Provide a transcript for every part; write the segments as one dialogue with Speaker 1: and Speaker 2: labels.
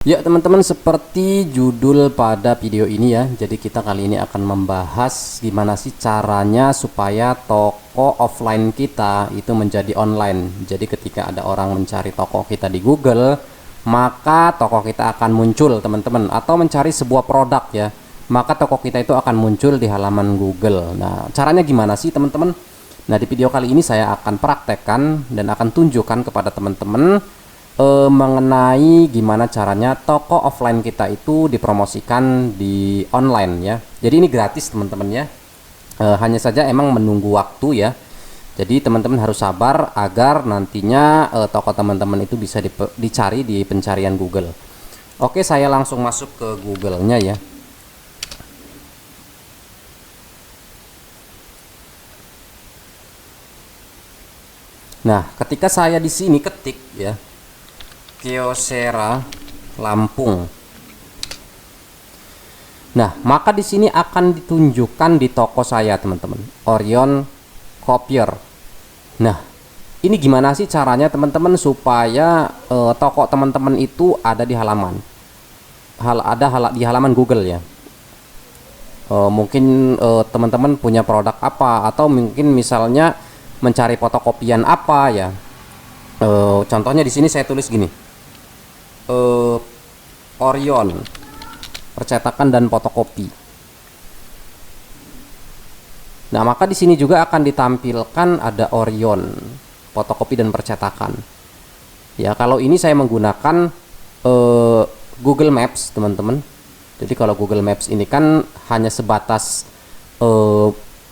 Speaker 1: Ya teman-teman, seperti judul pada video ini ya, jadi kita kali ini akan membahas gimana sih caranya supaya toko offline kita itu menjadi online. Jadi ketika ada orang mencari toko kita di Google, maka toko kita akan muncul teman-teman, atau mencari sebuah produk ya, maka toko kita itu akan muncul di halaman Google. Nah, caranya gimana sih teman-teman? Nah, di video kali ini saya akan praktekkan dan akan tunjukkan kepada teman-teman mengenai gimana caranya toko offline kita itu dipromosikan di online ya. Jadi ini gratis teman-teman ya. Hanya saja emang menunggu waktu ya. Jadi teman-teman harus sabar agar nantinya toko teman-teman itu bisa dicari di pencarian Google. Oke, saya langsung masuk ke Google-nya ya. Nah, ketika saya di sini ketik ya, Kyocera Lampung. Nah, maka di sini akan ditunjukkan di toko saya, teman-teman. Orion Copier. Nah, ini gimana sih caranya, teman-teman, supaya toko teman-teman itu ada di halaman. Di halaman Google ya. Mungkin teman-teman punya produk apa, atau mungkin misalnya mencari fotokopian apa ya. Contohnya di sini saya tulis gini. Orion percetakan dan fotokopi. Nah, maka di sini juga akan ditampilkan ada Orion fotokopi dan percetakan. Ya, kalau ini saya menggunakan Google Maps, teman-teman. Jadi kalau Google Maps ini kan hanya sebatas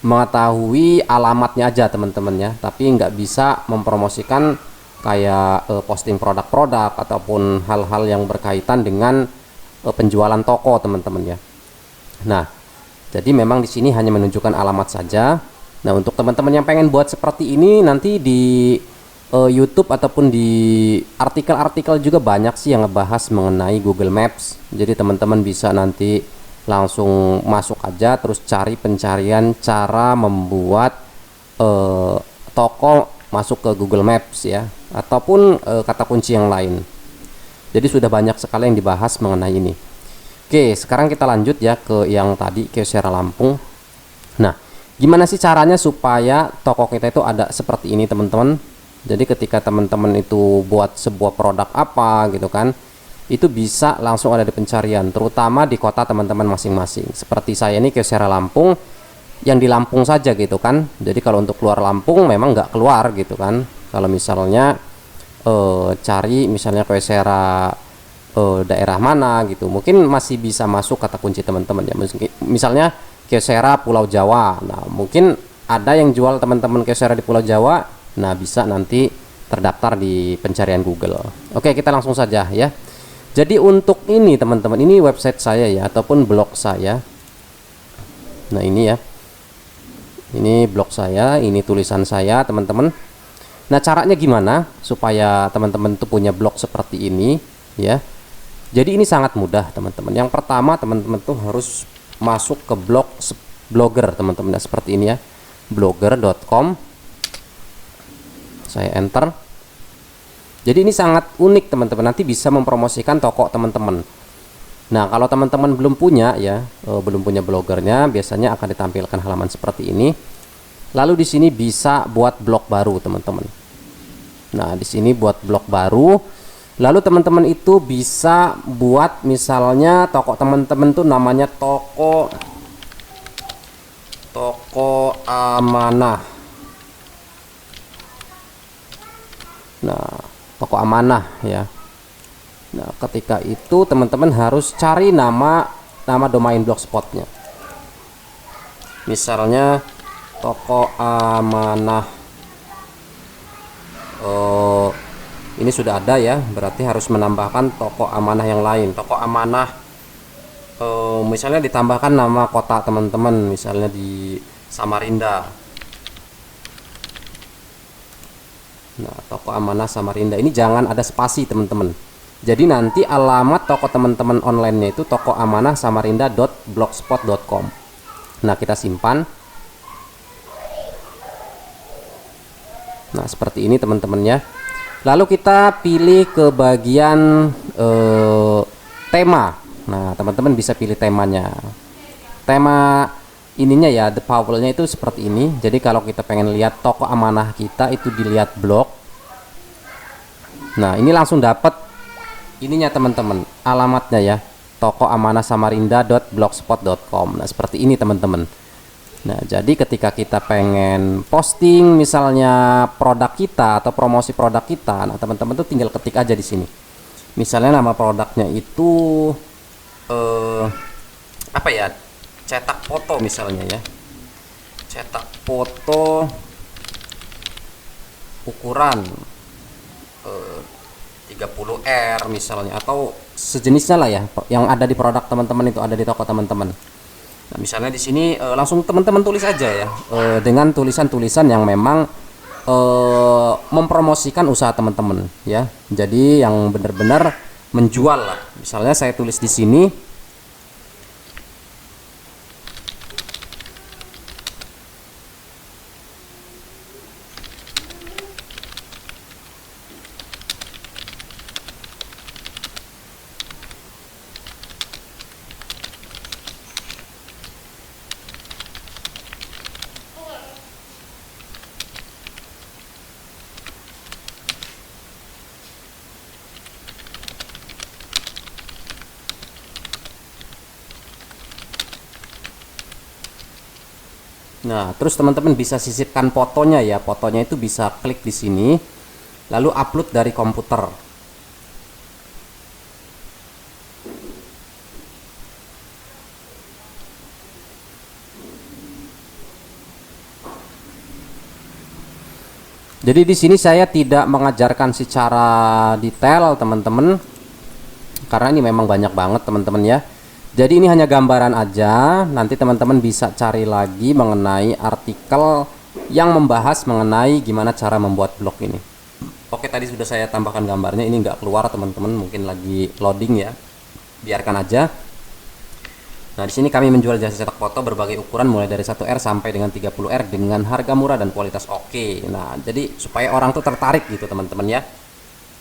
Speaker 1: mengetahui alamatnya aja, teman-teman ya, tapi nggak bisa mempromosikan kayak posting produk-produk ataupun hal-hal yang berkaitan dengan penjualan toko, teman-teman ya. Nah, jadi memang di sini hanya menunjukkan alamat saja. Nah, untuk teman-teman yang pengen buat seperti ini, nanti di YouTube ataupun di artikel-artikel juga banyak sih yang ngebahas mengenai Google Maps. Jadi teman-teman bisa nanti langsung masuk aja, terus cari pencarian cara membuat toko masuk ke Google Maps ya, ataupun kata kunci yang lain. Jadi sudah banyak sekali yang dibahas mengenai ini. Oke, sekarang kita lanjut ya ke yang tadi, Kyocera Lampung. Nah, gimana sih caranya supaya toko kita itu ada seperti ini, teman-teman? Jadi ketika teman-teman itu buat sebuah produk apa gitu kan, itu bisa langsung ada di pencarian, terutama di kota teman-teman masing-masing. Seperti saya ini Kyocera Lampung, yang di Lampung saja gitu kan. Jadi kalau untuk keluar Lampung memang nggak keluar gitu kan. Kalau misalnya cari misalnya Kyocera daerah mana gitu, mungkin masih bisa masuk kata kunci teman-teman ya. Misalnya Kyocera Pulau Jawa, nah mungkin ada yang jual teman-teman Kyocera di Pulau Jawa, nah bisa nanti terdaftar di pencarian Google. Oke, kita langsung saja ya. Jadi untuk ini teman-teman, ini website saya ya, ataupun blog saya. Nah ini ya, ini blog saya, ini tulisan saya, teman-teman. Nah, caranya gimana supaya teman-teman tuh punya blog seperti ini ya? Jadi ini sangat mudah, teman-teman. Yang pertama, teman-teman tuh harus masuk ke Blogger, teman-teman ya, seperti ini ya. Blogger.com. Saya enter. Jadi ini sangat unik, teman-teman. Nanti bisa mempromosikan toko teman-teman. Nah, kalau teman-teman belum punya ya, belum punya blogernya, biasanya akan ditampilkan halaman seperti ini. Lalu di sini bisa buat blog baru, teman-teman. Nah, di sini buat blog baru. Lalu teman-teman itu bisa buat misalnya toko teman-teman tuh namanya toko amanah. Nah, toko amanah ya. Nah, ketika itu teman-teman harus cari nama domain blogspotnya. Misalnya toko amanah. Ini sudah ada ya, berarti harus menambahkan toko amanah yang lain. Toko amanah, misalnya ditambahkan nama kota teman-teman, misalnya di Samarinda. Nah, toko amanah Samarinda ini jangan ada spasi, teman-teman. Jadi nanti alamat toko teman-teman online-nya itu toko amanah samarinda.blogspot.com. Nah, kita simpan. Nah, seperti ini teman-teman ya. Lalu kita pilih ke bagian tema. Nah, teman-teman bisa pilih temanya. Tema ininya ya, the powernya itu seperti ini. Jadi kalau kita pengen lihat toko amanah kita itu dilihat blog. Nah, ini langsung dapat ininya teman-teman, alamatnya ya, tokoamanahsamarinda.blogspot.com. Nah, seperti ini teman-teman. Nah, jadi ketika kita pengen posting misalnya produk kita atau promosi produk kita, nah teman-teman tuh tinggal ketik aja di sini. Misalnya nama produknya itu apa ya? Cetak foto misalnya ya. Cetak foto ukuran 30R misalnya, atau sejenisnya lah ya, yang ada di produk teman-teman itu, ada di toko teman-teman. Nah, misalnya di sini langsung teman-teman tulis aja ya, dengan tulisan-tulisan yang memang mempromosikan usaha teman-teman ya. Jadi yang benar-benar menjual lah. Misalnya saya tulis di sini, nah terus teman-teman bisa sisipkan fotonya ya. Fotonya itu bisa klik di sini, lalu upload dari komputer. Jadi di sini saya tidak mengajarkan secara detail teman-teman, karena ini memang banyak banget teman-teman ya. Jadi ini hanya gambaran aja. Nanti teman-teman bisa cari lagi mengenai artikel yang membahas mengenai gimana cara membuat blog ini. Oke, tadi sudah saya tambahkan gambarnya. Ini nggak keluar teman-teman, mungkin lagi loading ya. Biarkan aja. Nah, di sini kami menjual jasa cetak foto berbagai ukuran mulai dari 1R sampai dengan 30R dengan harga murah dan kualitas oke. Nah, jadi supaya orang tuh tertarik gitu teman-teman ya.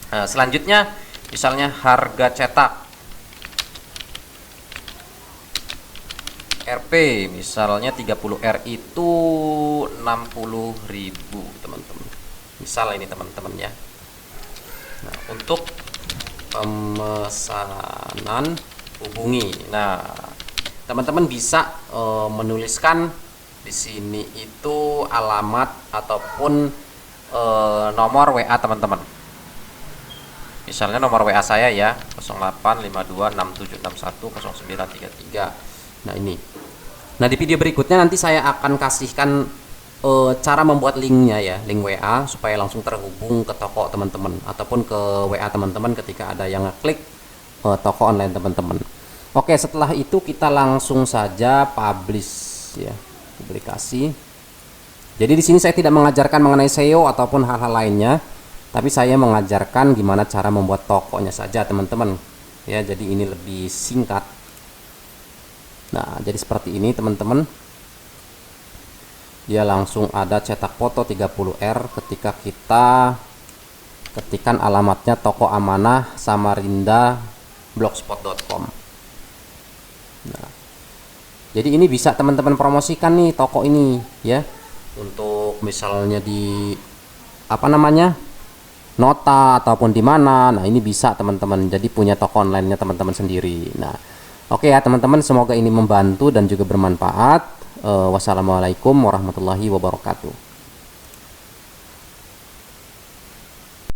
Speaker 1: Nah, selanjutnya misalnya harga cetak RP misalnya 30R itu 60.000 teman-teman. Misal ini teman-teman ya. Nah, untuk pemesanan hubungi. Nah, teman-teman bisa menuliskan di sini itu alamat ataupun nomor WA teman-teman. Misalnya nomor WA saya ya 085267610933. Nah, ini. Nah, di video berikutnya nanti saya akan kasihkan cara membuat linknya ya, link WA supaya langsung terhubung ke toko teman-teman ataupun ke WA teman-teman ketika ada yang ngeklik toko online teman-teman. Oke, setelah itu kita langsung saja publish ya, publikasi. Jadi di sini saya tidak mengajarkan mengenai SEO ataupun hal-hal lainnya, tapi saya mengajarkan gimana cara membuat tokonya saja teman-teman. Ya, jadi ini lebih singkat. Nah, jadi seperti ini teman-teman. Dia langsung ada cetak foto 30R ketika kita ketikkan alamatnya Toko Amanah Samarinda blogspot.com. Nah, jadi ini bisa teman-teman promosikan nih toko ini ya, untuk misalnya di apa namanya, nota ataupun di mana. Nah, ini bisa teman-teman jadi punya toko online-nya teman-teman sendiri. Nah, oke ya teman-teman, semoga ini membantu dan juga bermanfaat. Wassalamualaikum warahmatullahi wabarakatuh.